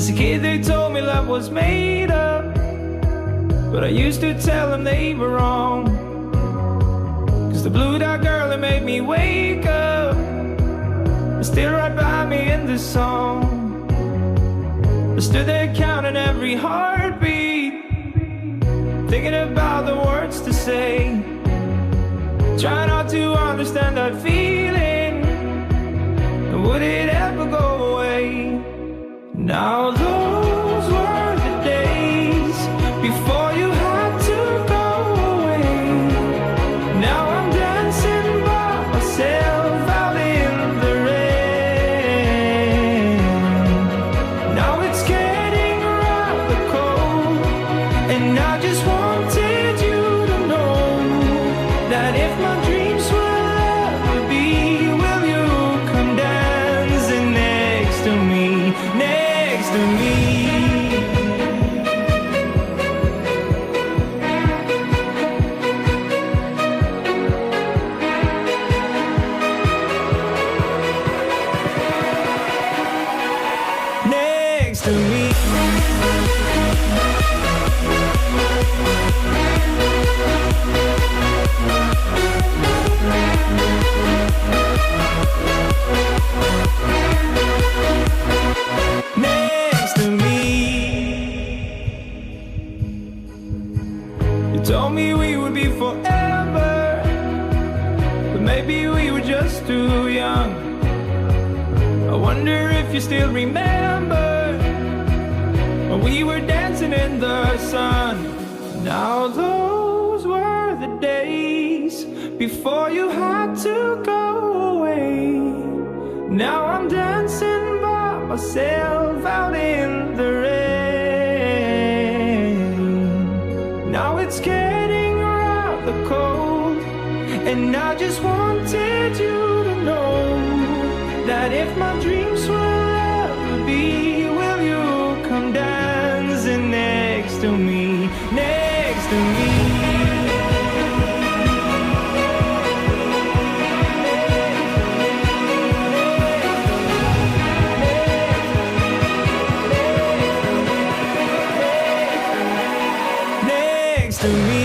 As a kid they told me love was made up, but I used to tell them they were wrong. 'Cause the blue-eyed girl that made me wake up is still right by me in this song. I stood there counting every heartbeat, thinking about the words to say, trying not to understand that feeling. Would it ever go away? Now those were the days before you had to go away. Now I'm dancing by myself out in the rain. Now it's getting rather cold, and I just wanted you to know that if my dreams will ever be, will you come dancing next to me, next to me? Next to me. Next to me. You told me we would be forever, but maybe we were just too young. I wonder if you still remember when we were dancing in the sun. Now those were the days before you had to go away. Now I'm dancing by myself out in the rain. Now it's getting rather cold, and I just wanted you to know that if my dreams will ever be, will you come dancing next to me, next to me? Next to me.